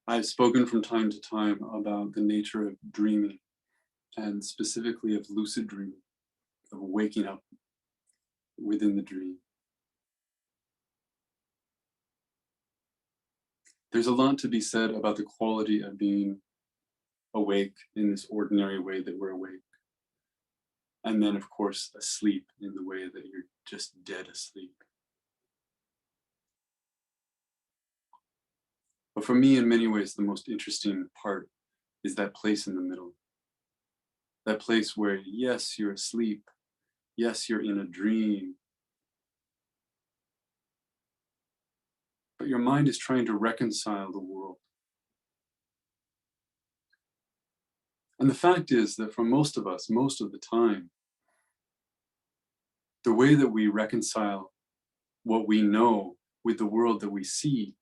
I've spoken from time to time about the nature of dreaming and specifically of lucid dreaming, of waking up within the dream. There's a lot to be said about the quality of being awake in this ordinary way that we're awake. And then, of course, asleep in the way that you're just dead asleep. But for me, in many ways, the most interesting part is that place in the middle. That place where, yes, you're asleep. Yes, you're in a dream. But your mind is trying to reconcile the world. And the fact is that for most of us, most of the time, the way that we reconcile what we know with the world that we see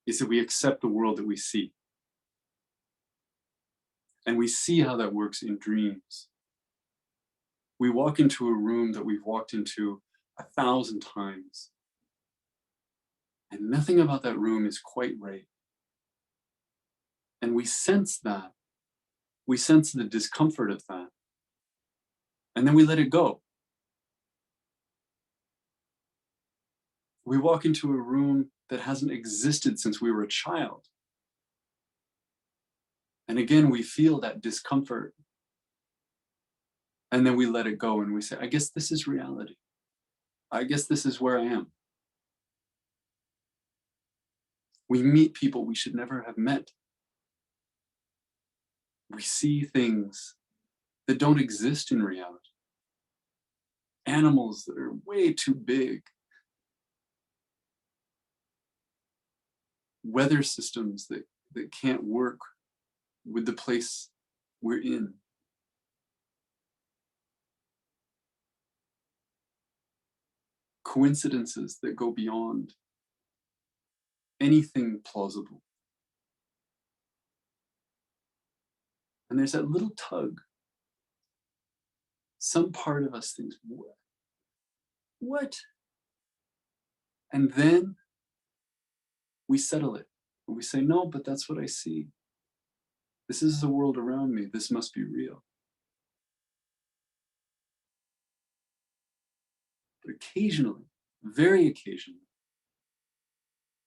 is that we accept the world that we see. And we see how that works in dreams. We walk into a room that we've walked into 1,000 times, and nothing about that room is quite right. And we sense that. We sense the discomfort of that. And then we let it go. We walk into a room that hasn't existed since we were a child. And again, we feel that discomfort. And then we let it go and we say, I guess this is reality. I guess this is where I am. We meet people we should never have met. We see things that don't exist in reality. Animals that are way too big. Weather systems that can't work with the place we're in. Coincidences that go beyond anything plausible. And there's that little tug. Some part of us thinks, what? And then we settle it. And we say, no, but that's what I see. This is the world around me. This must be real. But occasionally, very occasionally,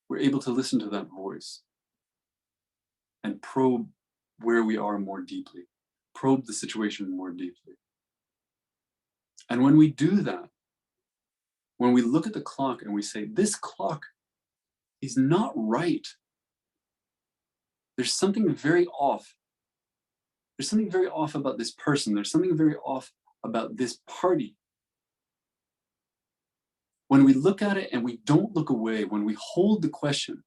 we're able to listen to that voice and probe where we are more deeply, probe the situation more deeply. And when we do that, when we look at the clock and we say, this clock is not right, there's something very off. There's something very off about this person. There's something very off about this party. When we look at it and we don't look away, when we hold the question,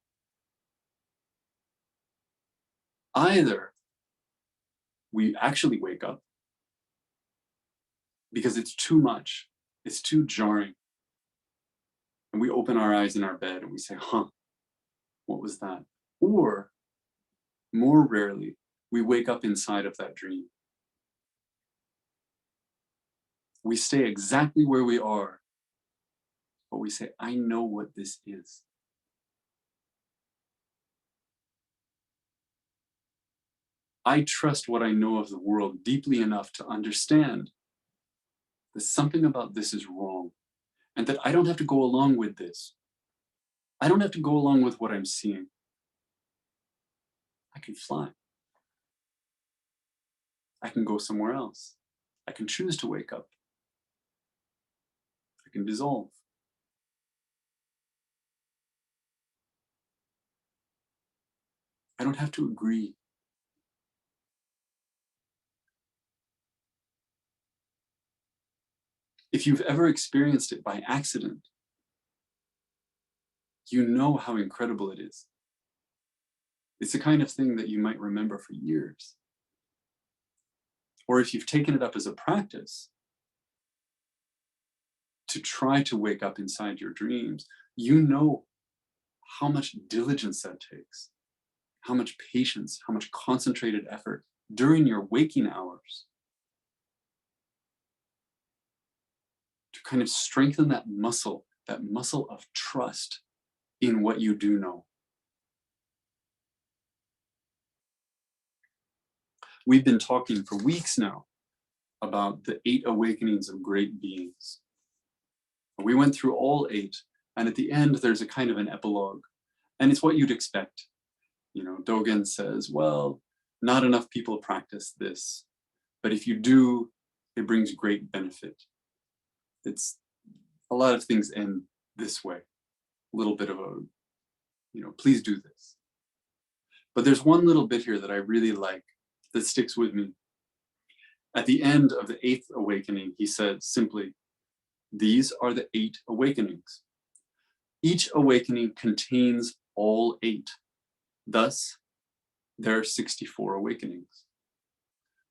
either we actually wake up because it's too much, it's too jarring, and we open our eyes in our bed and we say, what was that? Or, more rarely, we wake up inside of that dream. We stay exactly where we are, but we say, I know what this is. I trust what I know of the world deeply enough to understand that something about this is wrong, and that I don't have to go along with this. I don't have to go along with what I'm seeing. I can fly. I can go somewhere else. I can choose to wake up. I can dissolve. I don't have to agree. If you've ever experienced it by accident, you know how incredible it is. It's the kind of thing that you might remember for years. Or if you've taken it up as a practice to try to wake up inside your dreams, you know how much diligence that takes, how much patience, how much concentrated effort during your waking hours to kind of strengthen that muscle of trust in what you do know. We've been talking for weeks now about the 8 awakenings of great beings. We went through all 8, and at the end, there's a kind of an epilogue, and it's what you'd expect. You know, Dogen says, well, not enough people practice this, but if you do, it brings great benefit. It's a lot of things end this way, a little bit of a, you know, please do this. But there's one little bit here that I really like that sticks with me. At the end of the 8th awakening, he said simply, these are the 8 awakenings. Each awakening contains all 8. Thus, there are 64 awakenings.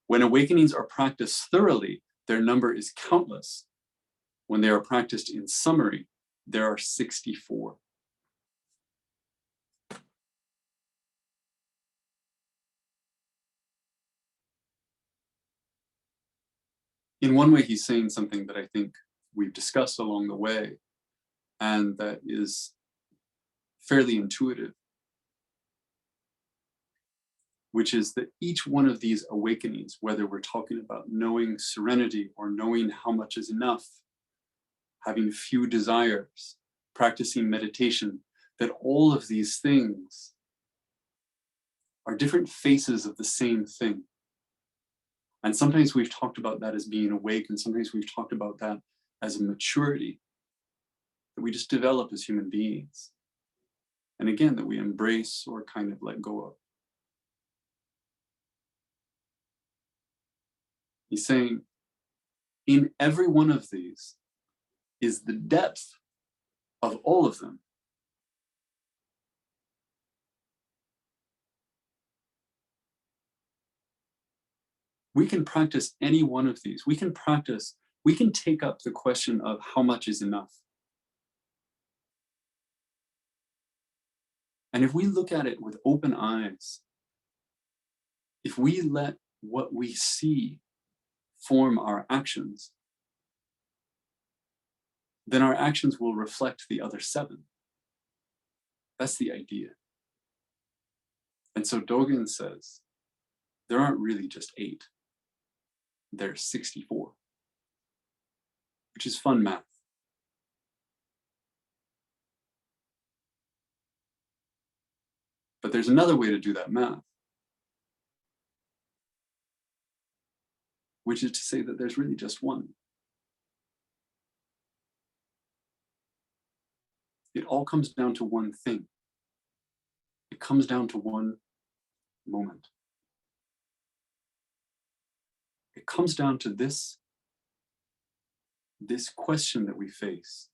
When awakenings are practiced thoroughly, their number is countless. When they are practiced in summary, there are 64. In one way, he's saying something that I think we've discussed along the way, and that is fairly intuitive, which is that each one of these awakenings, whether we're talking about knowing serenity or knowing how much is enough, having few desires, practicing meditation, that all of these things are different faces of the same thing. And sometimes we've talked about that as being awake, and sometimes we've talked about that as a maturity that we just develop as human beings. And again, that we embrace or kind of let go of. He's saying, in every one of these is the depth of all of them. We can practice any one of these. We can take up the question of how much is enough. And if we look at it with open eyes, if we let what we see form our actions, then our actions will reflect the other 7. That's the idea. And so Dogen says, there aren't really just 8. There's 64, which is fun math. But there's another way to do that math, which is to say that there's really just one. It all comes down to one thing. It comes down to one moment. It comes down to this question that we face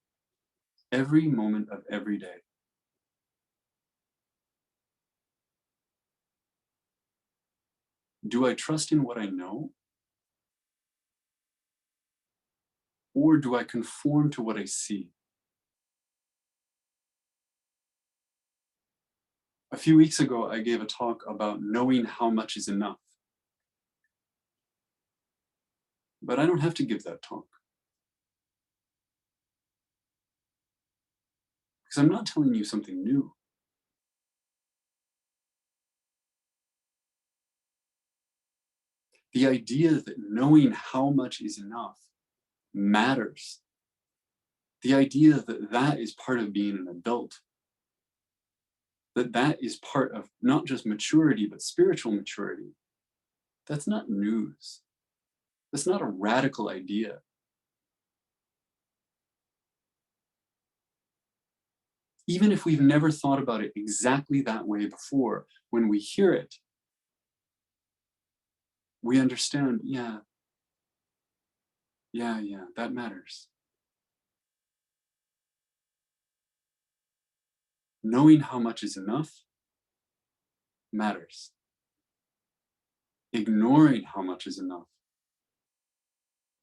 every moment of every day. Do I trust in what I know? Or do I conform to what I see? A few weeks ago, I gave a talk about knowing how much is enough. But I don't have to give that talk. Because I'm not telling you something new. The idea that knowing how much is enough matters. The idea that that is part of being an adult. That is part of not just maturity, but spiritual maturity. That's not news. That's not a radical idea. Even if we've never thought about it exactly that way before, when we hear it, we understand, yeah, that matters. Knowing how much is enough matters. Ignoring how much is enough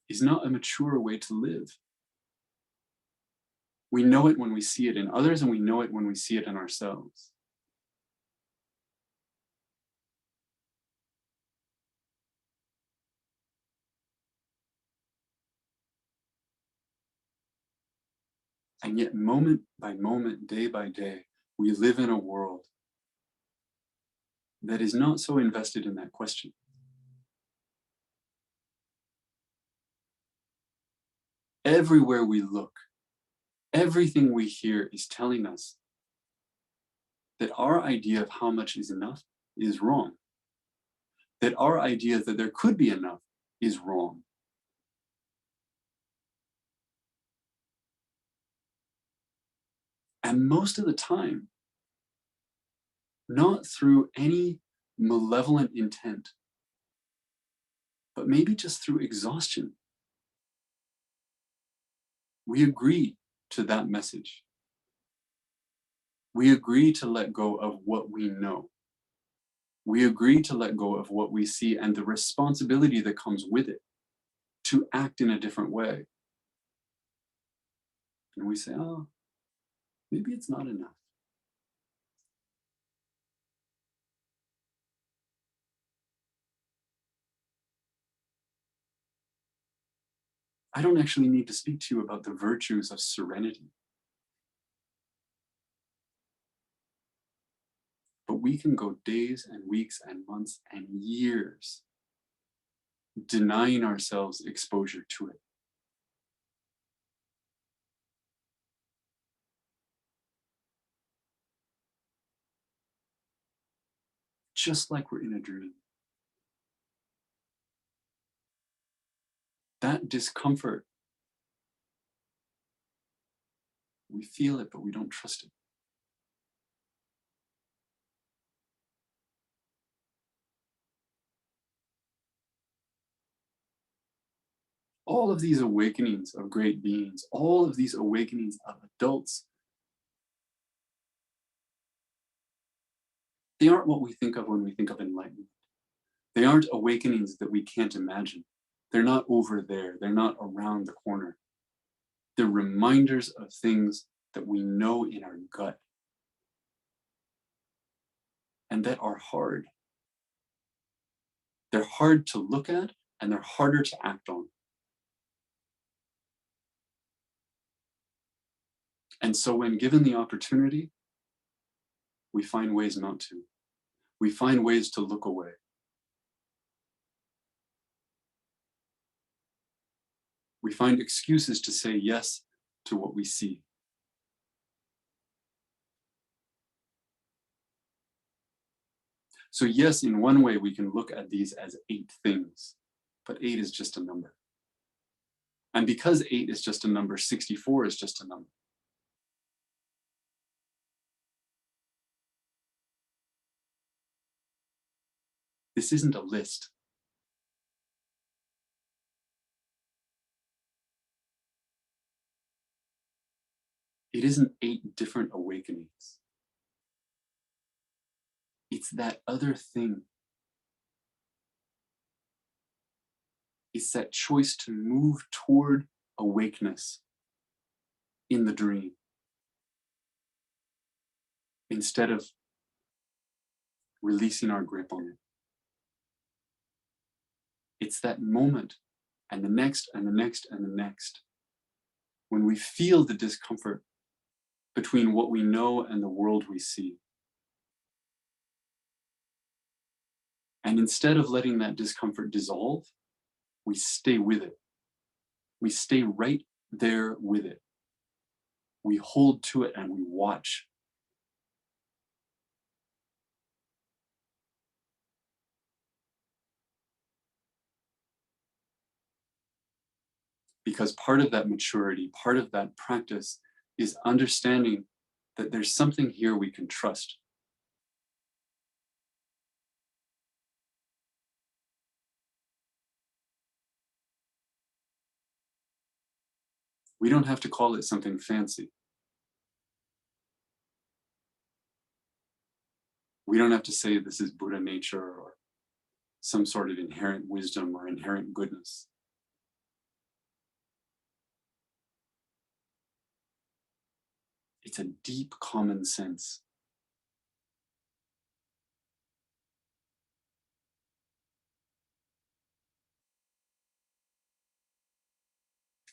is not a mature way to live. We know it when we see it in others, and we know it when we see it in ourselves. And yet, moment by moment, day by day, we live in a world that is not so invested in that question. Everywhere we look, everything we hear is telling us that our idea of how much is enough is wrong. That our idea that there could be enough is wrong. And most of the time, not through any malevolent intent, but maybe just through exhaustion, we agree to that message. We agree to let go of what we know. We agree to let go of what we see and the responsibility that comes with it to act in a different way. And we say, oh, maybe it's not enough. I don't actually need to speak to you about the virtues of serenity. But we can go days and weeks and months and years denying ourselves exposure to it. Just like we're in a dream. That discomfort, we feel it, but we don't trust it. All of these awakenings of great beings, all of these awakenings of adults, they aren't what we think of when we think of enlightenment. They aren't awakenings that we can't imagine. They're not over there. They're not around the corner. They're reminders of things that we know in our gut and that are hard. They're hard to look at and they're harder to act on. And so when given the opportunity, we find ways not to. We find ways to look away. We find excuses to say yes to what we see. So yes, in one way, we can look at these as 8 things, but 8 is just a number. And because 8 is just a number, 64 is just a number. This isn't a list. It isn't 8 different awakenings. It's that other thing. It's that choice to move toward awakeness in the dream instead of releasing our grip on it. It's that moment and the next and the next and the next when we feel the discomfort between what we know and the world we see. And instead of letting that discomfort dissolve, we stay with it. We stay right there with it. We hold to it and we watch. Because part of that maturity, part of that practice is understanding that there's something here we can trust. We don't have to call it something fancy. We don't have to say this is Buddha nature or some sort of inherent wisdom or inherent goodness. It's a deep common sense.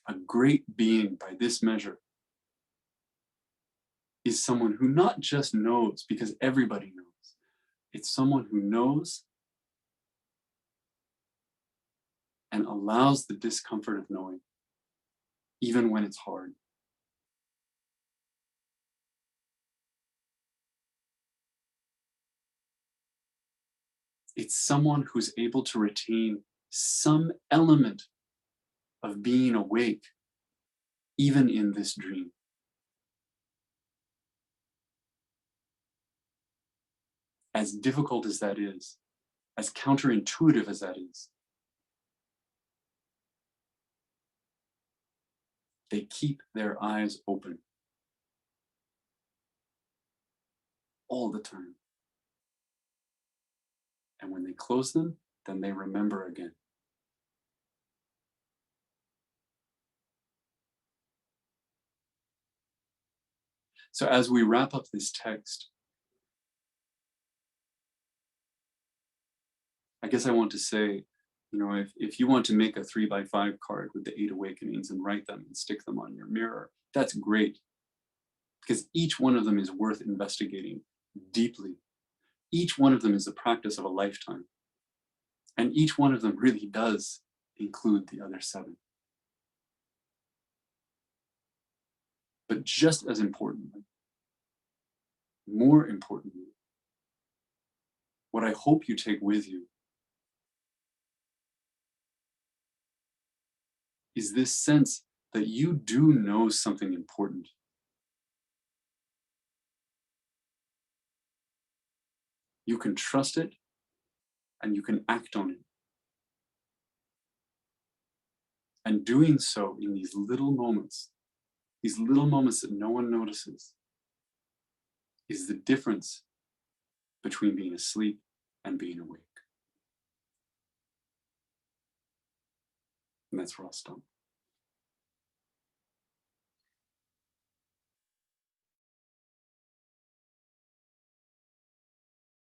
A great being by this measure is someone who not just knows because everybody knows. It's someone who knows and allows the discomfort of knowing. even when it's hard. It's someone who's able to retain some element of being awake, even in this dream. As difficult as that is, as counterintuitive as that is, they keep their eyes open all the time. And when they close them, then they remember again. So as we wrap up this text, I guess I want to say, if you want to make a 3x5 card with the 8 awakenings and write them and stick them on your mirror, that's great. Because each one of them is worth investigating deeply. Each one of them is the practice of a lifetime. And each one of them really does include the other 7. But just as importantly, more importantly, what I hope you take with you is this sense that you do know something important. You can trust it and you can act on it. And doing so in these little moments that no one notices, is the difference between being asleep and being awake. And that's where I'll stop.